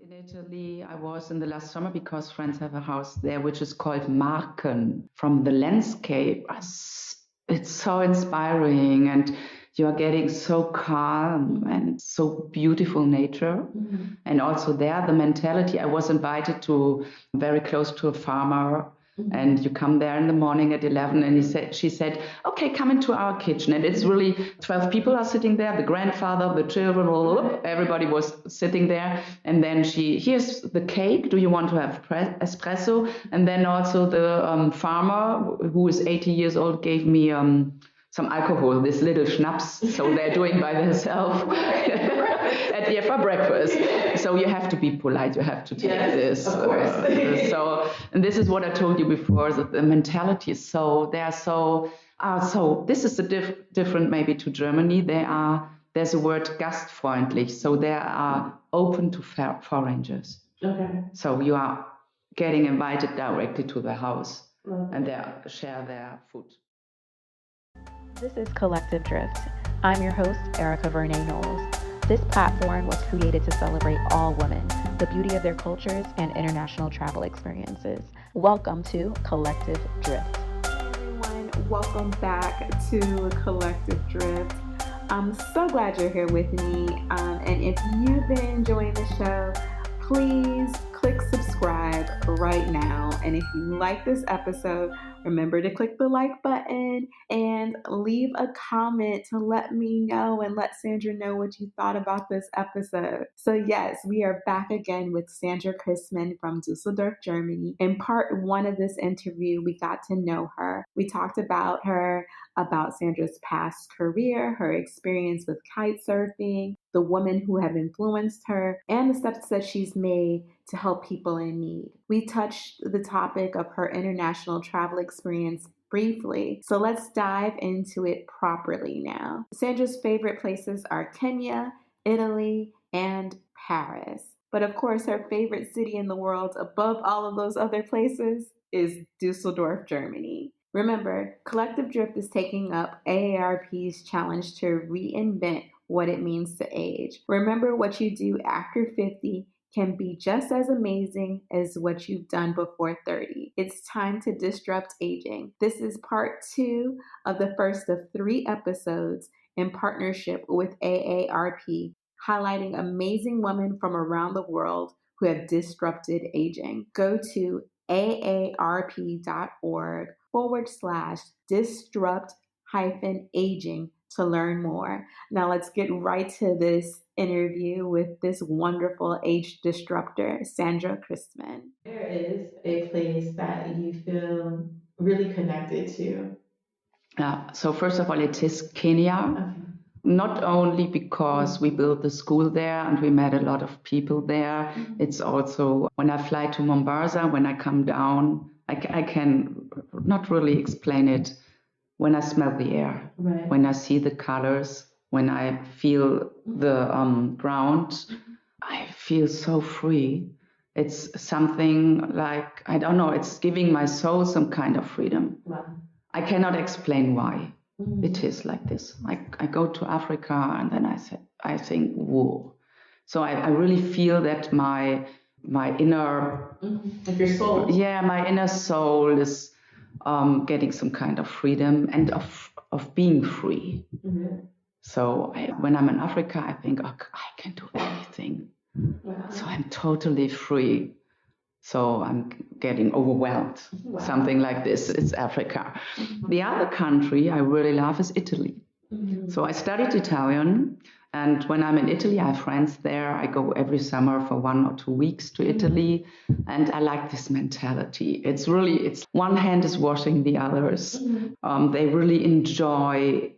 In Italy, I was in the last summer because friends have a house there, which is called Marken. From the landscape, it's so inspiring, and you are getting so calm and so beautiful nature. And also there, the mentality. I was invited to very close to a farmer. And you come there in the morning at 11 and she said, okay, come into our kitchen. And it's really 12 people are sitting there, the grandfather, the children, everybody was sitting there. And then here's the cake. Do you want to have espresso? And then also the farmer, who is 80 years old, gave me some alcohol, this little schnapps. So they're doing by themselves for breakfast. So you have to be polite. You have to take this. Of course. And this is what I told you before, that the mentality is so this is the different maybe to Germany. There's a word gastfreundlich. So they are open to foreigners. Okay. So you are getting invited directly to the house and they share their food. This is Collective Drift. I'm your host, Erica Vernay Knowles. This platform was created to celebrate all women, the beauty of their cultures, and international travel experiences. Welcome to Collective Drift. Hey everyone, welcome back to Collective Drift. I'm so glad you're here with me. And if you've been enjoying the show, please click subscribe right now. And if you like this episode, remember to click the like button and leave a comment to let me know and let Sandra know what you thought about this episode. So yes, we are back again with Sandra Christmann from Düsseldorf, Germany. In part one of this interview, we got to know her. We talked about her, about Sandra's past career, her experience with kite surfing, the women who have influenced her, and the steps that she's made to help people in need. We touched the topic of her international travel experience briefly, so let's dive into it properly now. Sandra's favorite places are Kenya, Italy, and Paris. But of course, her favorite city in the world above all of those other places is Düsseldorf, Germany. Remember, Collective Drift is taking up AARP's challenge to reinvent what it means to age. Remember, what you do after 50 can be just as amazing as what you've done before 30. It's time to disrupt aging. This is part 2 of the first of 3 episodes in partnership with AARP, highlighting amazing women from around the world who have disrupted aging. Go to aarp.org/disrupt-aging to learn more. Now let's get right to this interview with this wonderful age disruptor, Sandra Christmann. Where is a place that you feel really connected to? So first of all, it is Kenya. Okay. Not only because we built the school there and we met a lot of people there, it's also when I fly to Mombasa, when I come down, I can not really explain it. When I smell the air, Right. when I see the colors, when I feel the ground, I feel so free. It's something like, I don't know, it's giving my soul some kind of freedom. Wow. I cannot explain why it is like this. I go to Africa and then I think, whoa. So I really feel that my inner, like your soul. Yeah, my inner soul is getting some kind of freedom and of being free. So when I'm in Africa, I think, I can do anything. Wow. So I'm totally free. So I'm getting overwhelmed. Wow. Something like this. It's Africa. The other country I really love is Italy. So I studied Italian. And when I'm in Italy, I have friends there. I go every summer for 1 or 2 weeks to Italy. And I like this mentality. It's one hand is washing the others. They really enjoy,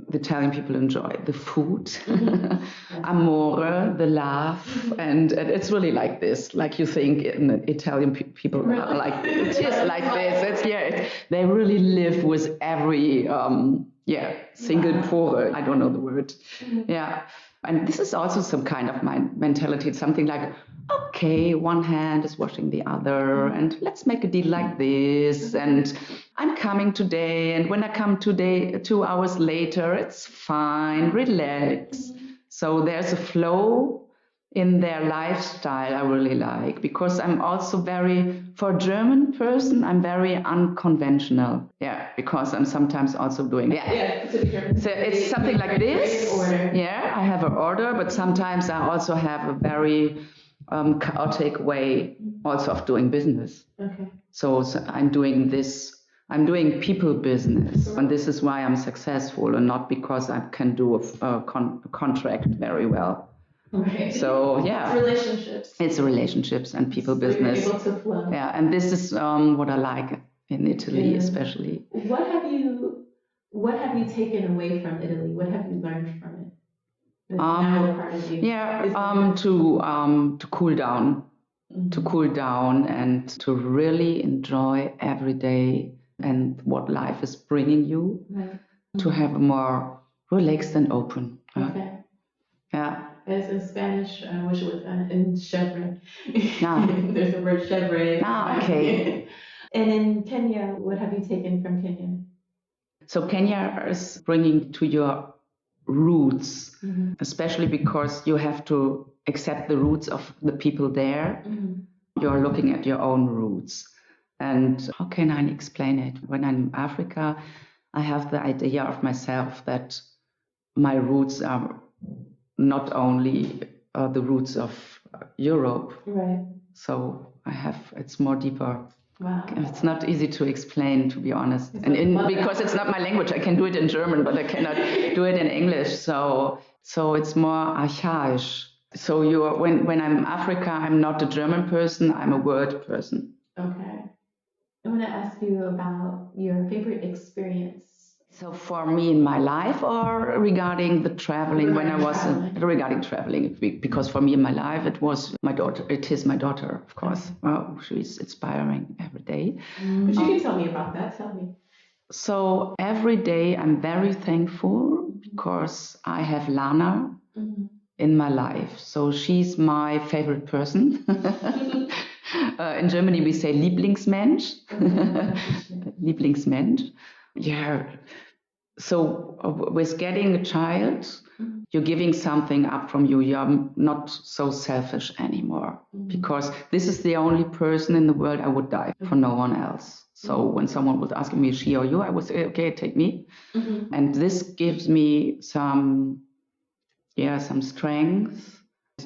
the Italian people enjoy the food, amore, the laugh. And it's really like this. Like you think Italian people are like, it is like this. They really live with every... single pore. I don't know the word. Yeah. And this is also some kind of my mentality. It's something like, okay, one hand is washing the other, and let's make a deal like this. And I'm coming today, and when I come today, 2 hours later, it's fine, relax. So there's a flow, in their lifestyle I really like, because I'm also for a German person, I'm very unconventional. Yeah, because I'm sometimes also doing, so it's something like this. Yeah, I have an order, but sometimes I also have a very chaotic way also of doing business. Okay. So I'm doing people business, and this is why I'm successful, and not because I can do a contract very well. Okay. So yeah, it's relationships and people business. You're able to flow. Yeah, and this is what I like in Italy, especially. What have you taken away from Italy? What have you learned from it? That's now a part of you. Yeah, to cool down, to cool down, and to really enjoy every day and what life is bringing you. Right. To have a more relaxed and open. Okay. Yeah. As in Spanish, I wish it was in chevre. No. There's the word chevre. Okay. And in Kenya, what have you taken from Kenya? So Kenya is bringing to your roots, especially because you have to accept the roots of the people there. You're looking at your own roots. And how can I explain it? When I'm in Africa, I have the idea of myself that my roots are not only the roots of Europe. Right. So it's more deeper. Wow. It's not easy to explain, to be honest. Because it's not my language. I can do it in German, but I cannot do it in English. So it's more archaic. So when I'm in Africa, I'm not a German person, I'm a world person. Okay. I want to ask you about your favorite experience. So for me in my life, or regarding the traveling, regarding traveling, because for me in my life, it was my daughter. It is my daughter, of course. Well, she's inspiring every day. But you can tell me about that. Tell me. So every day I'm very thankful because I have Lana in my life. So she's my favorite person. In Germany, we say Lieblingsmensch. Lieblingsmensch. Yeah. So with getting a child, you're giving something up from you. You're not so selfish anymore, because this is the only person in the world I would die for, no one else. So when someone was asking me, she or you, I would say, okay, take me. And this gives me some strength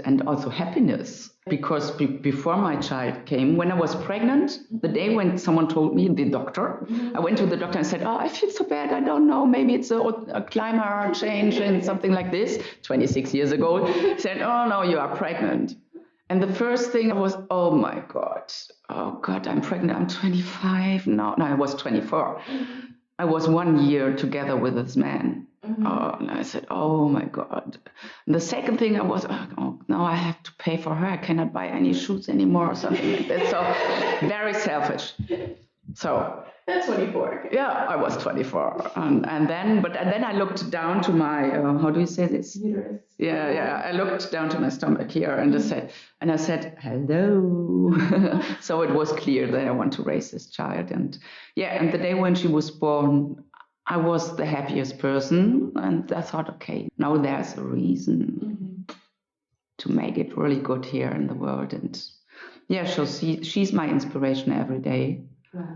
and also happiness. Because before my child came, when I was pregnant, the day when someone told me, the doctor, I went to the doctor and said, I feel so bad, I don't know, maybe it's a climate change and something like this, 26 years ago. He said, oh no, you are pregnant. And the first thing was, oh my God, I'm pregnant, I'm 25 now. No, I was 24. I was 1 year together with this man. And I said, oh my God. And the second thing I was, now I have to pay for her. I cannot buy any shoes anymore or something like that. So very selfish. So that's 24. Yeah, I was 24. And then I looked down to my, how do you say this? Uterus. Yeah. I looked down to my stomach here and I said, hello. So it was clear that I want to raise this child. And the day when she was born, I was the happiest person, and I thought, okay, now there's a reason to make it really good here in the world. And so she's my inspiration every day. Wow.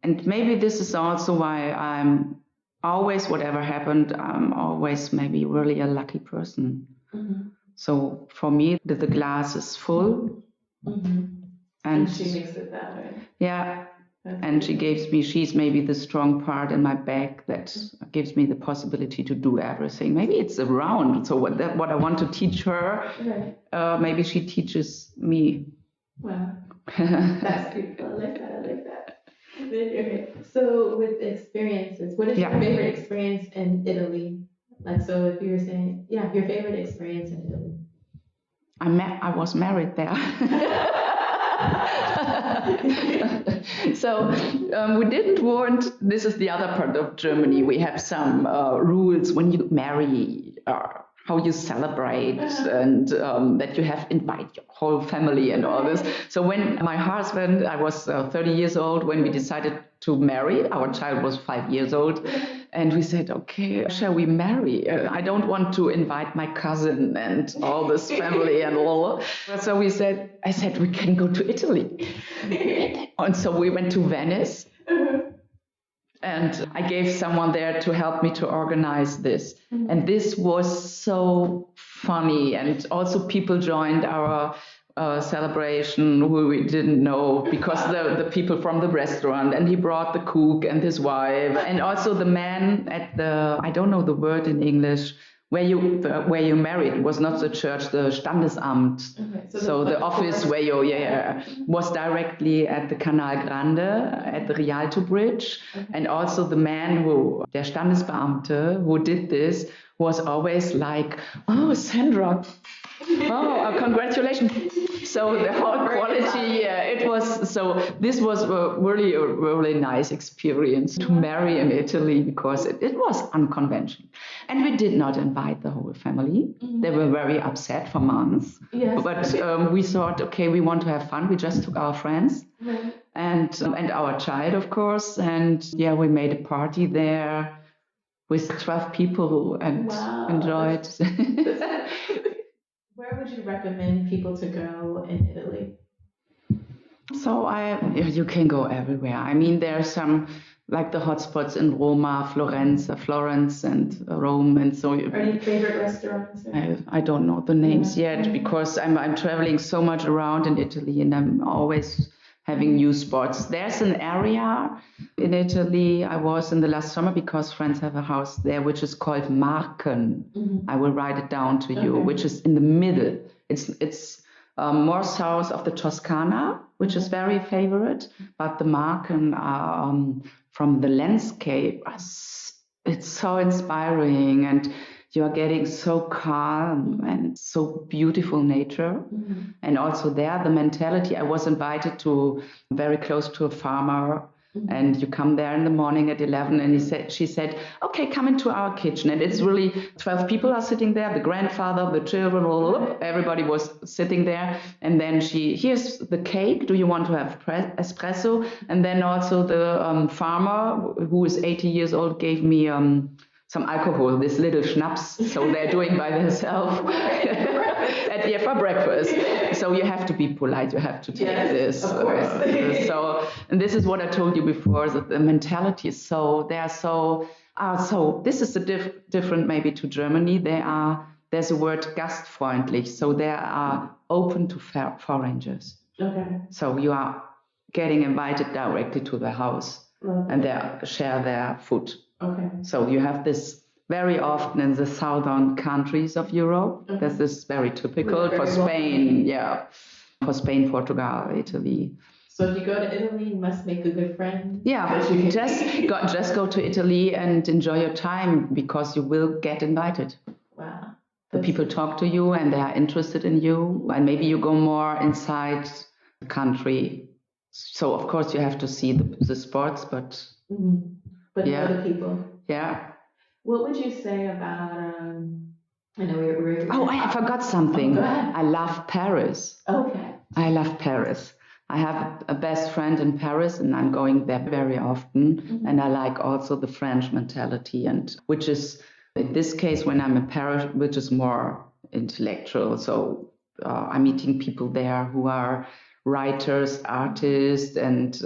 And maybe this is also why I'm always, whatever happened, I'm always maybe really a lucky person. So for me, the glass is full. And she makes it that way. Yeah. And she's maybe the strong part in my back that gives me the possibility to do everything. Maybe it's around. So what I want to teach her, maybe she teaches me. Wow, that's beautiful. I like that. Okay. So with experiences, what is your favorite experience in Italy? Like, so if you were saying, your favorite experience in Italy. I was married there. So we didn't want, this is the other part of Germany, we have some rules when you marry, how you celebrate, and that you have invite your whole family and all this. So when my husband, I was 30 years old when we decided to marry, our child was 5 years old, And we said, okay, shall we marry? I don't want to invite my cousin and all this family and all. So I said, we can go to Italy. And so we went to Venice. And I gave someone there to help me to organize this. And this was so funny. And also people joined our celebration who we didn't know, because the people from the restaurant, and he brought the cook and his wife, and also the man at the, I don't know the word in English, where you married was not the church, the Standesamt. Okay, so the office where you was directly at the Canal Grande, at the Rialto Bridge. Okay. And also the man der Standesbeamte who did this was always like, oh, Sandra, oh, congratulations. So the whole quality, this was a really nice experience to marry in Italy, because it was unconventional. And we did not invite the whole family. They were very upset for months. Yes. But we thought, okay, we want to have fun. We just took our friends and our child, of course. And we made a party there with 12 people and enjoyed. Where would you recommend people to go in Italy? So you can go everywhere. I mean, there are some, like the hotspots in Roma, Florence and Rome. And so. Are any favorite restaurants? I don't know the names yet, because I'm traveling so much around in Italy, and I'm always having new spots. There's an area in Italy I was in the last summer, because friends have a house there, which is called Marken. I will write it down to you, which is in the middle. It's more south of the Toscana, which is very favorite, but the Marken are from the landscape. It's so inspiring, and you are getting so calm and so beautiful nature. And also there, the mentality, I was invited to very close to a farmer, and you come there in the morning at 11, and she said, okay, come into our kitchen. And it's really 12 people are sitting there, the grandfather, the children, everybody was sitting there. And then here's the cake. Do you want to have espresso? And then also the farmer, who is 80 years old, gave me some alcohol, this little schnapps, so they're doing by themselves for breakfast. So you have to be polite, you have to take this. Of course. And this is what I told you before, that the mentality is this is the different maybe to Germany. There's a word gastfreundlich, so they are open to foreigners. Okay. So you are getting invited directly to their house, and they share their food. Okay. So you have this very often in the southern countries of Europe. Okay. This is very typical for Spain. For Spain, Portugal, Italy. So if you go to Italy, you must make a good friend. Yeah, just go to Italy and enjoy your time, because you will get invited. Wow. The people talk to you and they are interested in you, and maybe you go more inside the country. So of course you have to see the sports, but. But other people. Yeah. What would you say about, I know we're I forgot something. Go ahead. I love Paris. Okay. I love Paris. I have a best friend in Paris, and I'm going there very often. And I like also the French mentality, and which is, in this case, when I'm in Paris, which is more intellectual. So I'm meeting people there who are writers, artists, and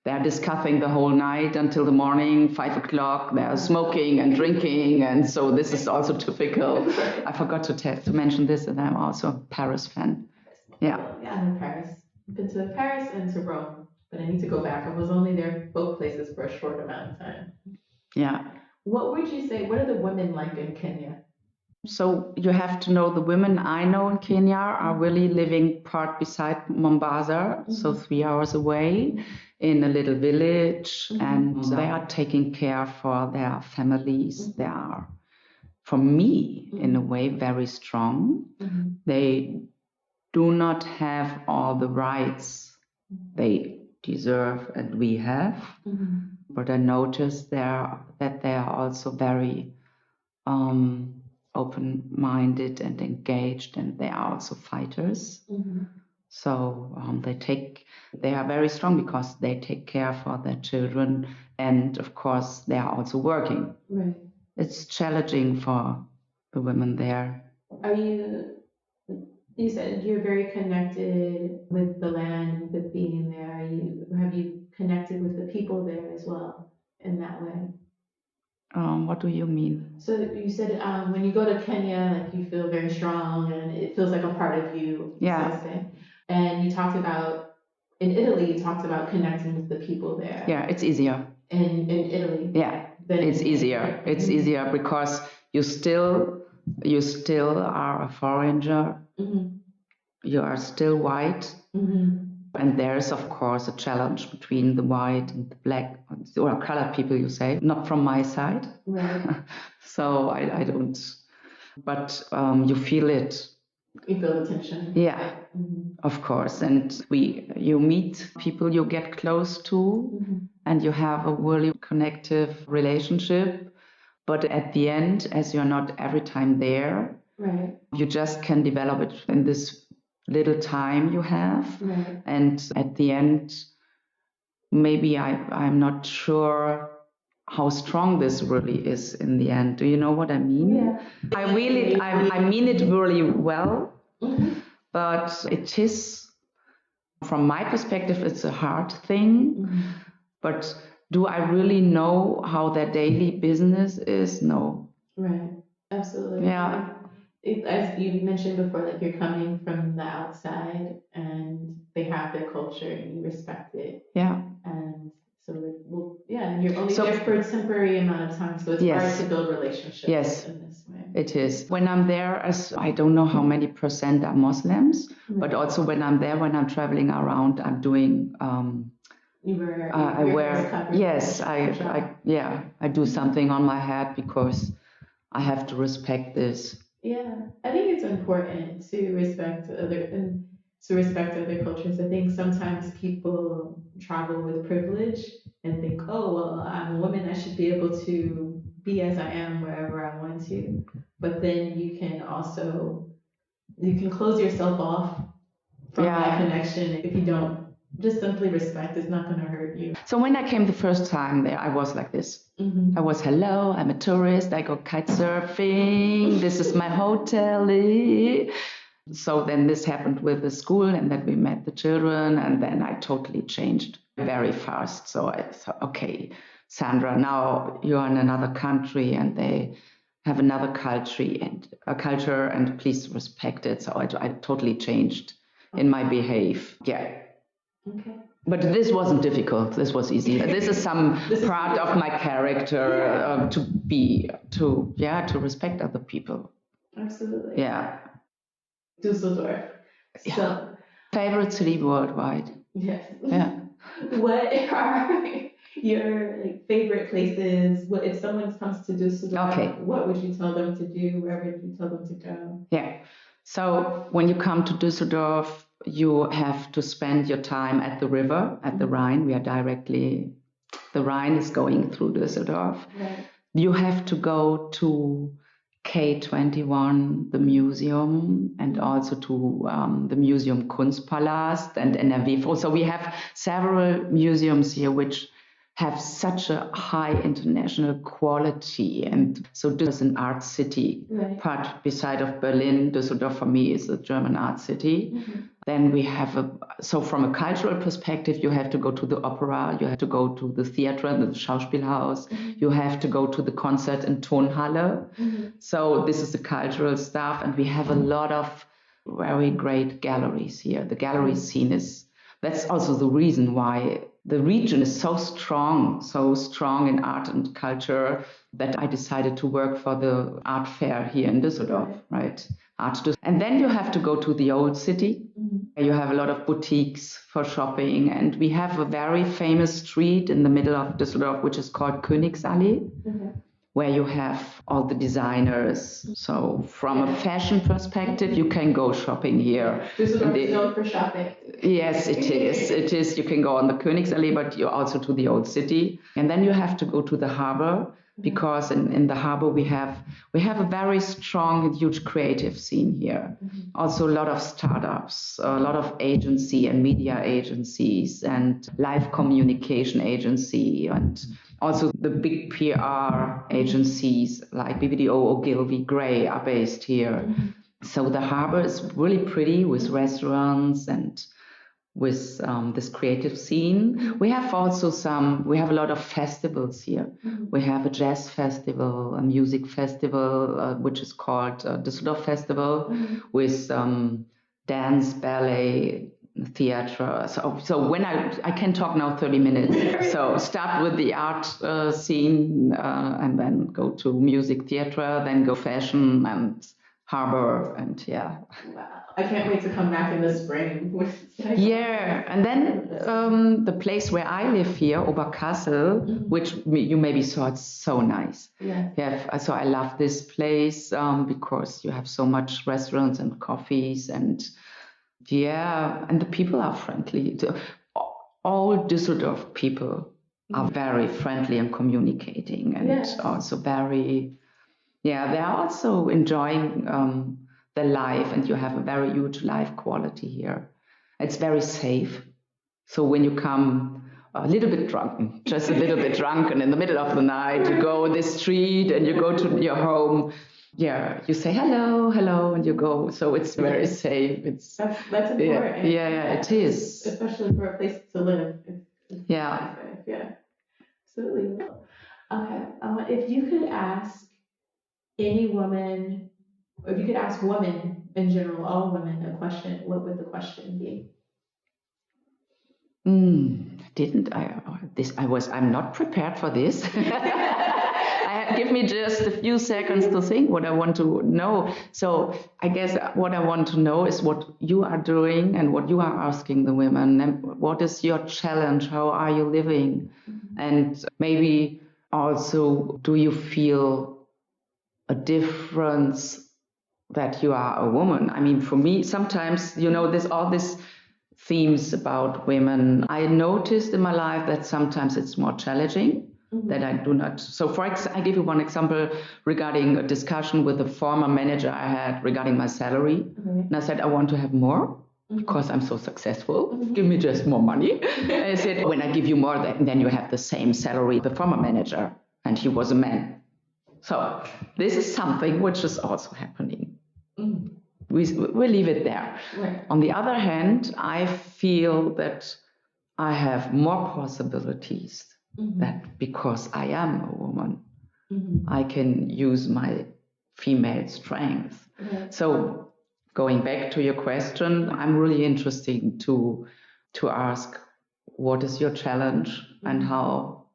they're discussing the whole night until the morning, 5 o'clock. They're smoking and drinking, and so this is also typical. I forgot to mention this, and I'm also a Paris fan. Yeah. I'm in Paris. I've been to Paris and to Rome, but I need to go back. I was only there both places for a short amount of time. Yeah. What would you say? What are the women like in Kenya? So you have to know the women I know in Kenya are really living part beside Mombasa, so 3 hours away in a little village, and they are taking care for their families. They are, for me, in a way, very strong. They do not have all the rights they deserve and we have, but I noticed that they are also very open-minded and engaged, and they are also fighters. So they are very strong because they take care for their children, and of course they are also working. Right. It's challenging for the women there. You said you're very connected with the land, with being there. Have you connected with the people there as well in that way? What do you mean? So you said when you go to Kenya, like you feel very strong and it feels like a part of you. Yeah. So to say. And you talked about, in Italy, you talked about connecting with the people there. Yeah, it's easier. In Italy. Yeah, it's easier. It's easier because you still are a foreigner. Mm-hmm. You are still white. Mm-hmm. And there's, of course, a challenge between the white and the black, or colored people, you say. Not from my side. Right. So I don't. But you feel it. You feel the tension. Yeah, mm-hmm. Of course. And you meet people you get close to, mm-hmm. and you have a really connective relationship. But at the end, as you're not every time there, right. You just can develop it in this little time you have. Right. And at the end, maybe I'm not sure how strong this really is in the end. Do you know what I mean? Yeah. I mean it really well, mm-hmm. but it is, from my perspective, it's a hard thing. Mm-hmm. But do I really know how their daily business is? No. Right. Absolutely. Yeah. As you mentioned before, like you're coming from the outside and they have their culture and you respect it. Yeah. And so, and you're only there for a temporary amount of time, so it's hard to build relationships in this way. It is. When I'm there, I don't know how many % are Muslims, but also when I'm there, when I'm traveling around, I'm doing. I do something on my head because I have to respect this. Yeah, I think it's important to respect other cultures. I think sometimes people travel with privilege and think, oh, well, I'm a woman, I should be able to be as I am wherever I want to. But then you can close yourself off from that connection if you don't. Just simply respect is not going to hurt you. So when I came the first time there, I was like this. Mm-hmm. I was, hello, I'm a tourist. I go kite surfing. This is my hotel. So then this happened with the school, and then we met the children, and then I totally changed very fast. So I thought, okay, Sandra, now you're in another country, and they have another culture, and please respect it. So I totally changed in my behavior. Yeah. Okay. But this wasn't difficult. This was easy. This is some part of my character to respect other people. Absolutely. Yeah. Düsseldorf. Yeah. So, favorite city worldwide. Yes. Yeah. What are your favorite places? What if someone comes to Düsseldorf? Okay. What would you tell them to do? Where would you tell them to go? Yeah. So when you come to Düsseldorf, you have to spend your time at the river, at the Rhine. The Rhine is going through Düsseldorf. Right. You have to go to K21, the museum, and also to the Museum Kunstpalast and NRW. So we have several museums here which have such a high international quality. And so this is an art city. Right. Part beside of Berlin, Düsseldorf for me is a German art city. Mm-hmm. Then we have so from a cultural perspective, you have to go to the opera, you have to go to the theater, the Schauspielhaus, mm-hmm. you have to go to the concert in Tonhalle. Mm-hmm. So this is the cultural stuff, and we have a lot of very great galleries here. The gallery scene that's also the reason why the region is so strong in art and culture that I decided to work for the art fair here in Düsseldorf, right? And then you have to go to the old city. Mm-hmm. You have a lot of boutiques for shopping, and we have a very famous street in the middle of Düsseldorf, which is called Königsallee, mm-hmm. where you have all the designers. So from a fashion perspective, you can go shopping here. Düsseldorf is known for shopping. Yes, it is. It is. You can go on the Königsallee, but you're also to the old city. And then you have to go to the harbor. because in the harbor we have a very strong and huge creative scene here. Also a lot of startups, a lot of agency and media agencies and live communication agency, and also the big PR agencies like BBDO, Ogilvy, Gray are based here. So the harbor is really pretty with restaurants and with this creative scene. We have also we have a lot of festivals here. We have a jazz festival, a music festival, which is called Düsseldorf Festival, with dance, ballet, theater. So when I can talk now 30 minutes. So start with the art scene and then go to music, theater, then go fashion and harbor, and yeah. Wow. I can't wait to come back in the spring. Yeah, and then the place where I live here, Oberkassel, which you maybe saw, it's so nice. Yeah. So I love this place because you have so much restaurants and coffees, and and the people are friendly. All Düsseldorf people are very friendly and communicating, and also very. Yeah, they are also enjoying their life, and you have a very huge life quality here. It's very safe. So when you come a little bit drunken, just a little bit drunken in the middle of the night, you go this street and you go to your home. Yeah, you say hello, hello, and you go. So it's very safe. That's important. Yeah, it is. Especially for a place to live. Yeah. Yeah, absolutely. Okay. If you could ask any woman, or if you could ask women in general, all women, a question, what would the question be? I'm not prepared for this. Give me just a few seconds to think what I want to know. So I guess what I want to know is what you are doing and what you are asking the women, and what is your challenge? How are you living? And maybe also, do you feel a difference that you are a woman? I mean, for me, sometimes, there's all these themes about women. I noticed in my life that sometimes it's more challenging, that I do not. So I give you one example regarding a discussion with a former manager I had regarding my salary. And I said, I want to have more because I'm so successful. Give me just more money. And I said, when I give you more, then you have the same salary, the former manager. And he was a man. So this is something which is also happening. We leave it there. Right. On the other hand, I feel that I have more possibilities that because I am a woman, I can use my female strength. So going back to your question, I'm really interested to ask, what is your challenge and how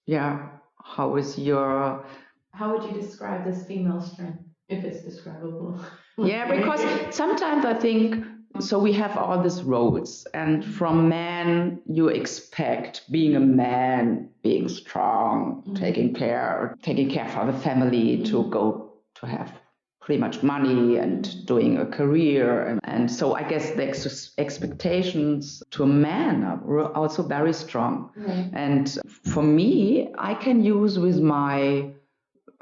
would you describe this female strength, if it's describable? Yeah, because sometimes I think, so we have all these roles, and from men you expect being a man, being strong, taking care for the family, to go to have pretty much money and doing a career. And so I guess the expectations to a man are also very strong. And for me, I can use with my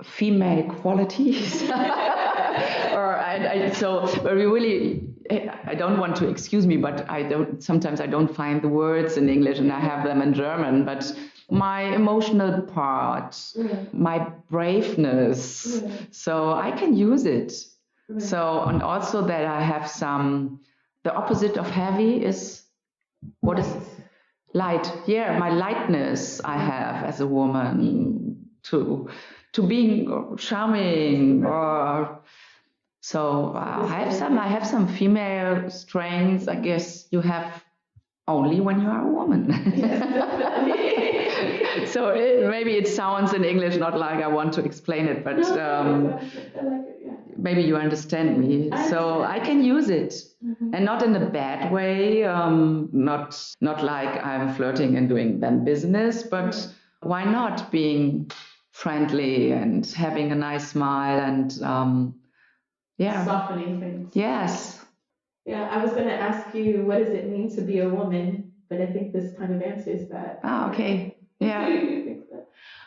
female qualities I don't want to excuse me, but sometimes I don't find the words in English and I have them in German, but my emotional part, my braveness, so I can use it. So, and also that I have the opposite of heavy is, what is light? Yeah, my lightness I have as a woman to being charming, or so I have some female strengths. I guess you have only when you are a woman. So maybe it sounds in English not like I want to explain it, but maybe you understand me. So I can use it, and not in a bad way. Not like I'm flirting and doing then business, but why not being friendly and having a nice smile and softening things. Yes. Yeah, I was going to ask you, what does it mean to be a woman? But I think this kind of answers that. Okay. Yeah.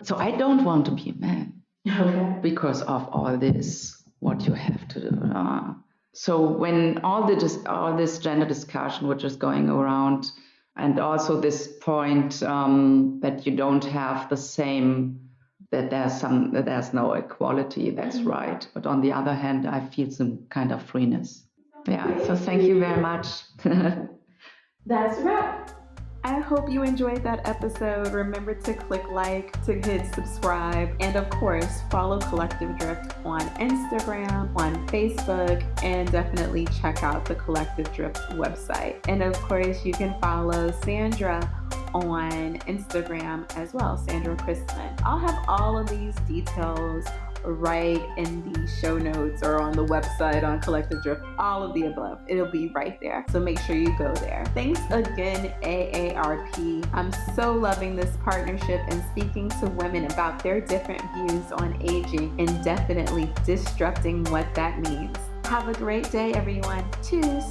So I don't want to be a man. Okay. Because of all this, what you have to do. So when all this gender discussion which is going around, and also this point that you don't have the same, that there's no equality, that's right. But on the other hand, I feel some kind of freeness. Yeah, so thank you very much. That's a wrap. I hope you enjoyed that episode. Remember to click like, to hit subscribe, and of course, follow Collective Drift on Instagram, on Facebook, and definitely check out the Collective Drift website. And of course, you can follow Sandra on Instagram as well, Sandra Christmann. I'll have all of these details right in the show notes or on the website on Collective Drift, all of the above. It'll be right there. So make sure you go there. Thanks again, AARP. I'm so loving this partnership and speaking to women about their different views on aging and definitely disrupting what that means. Have a great day, everyone. Cheers.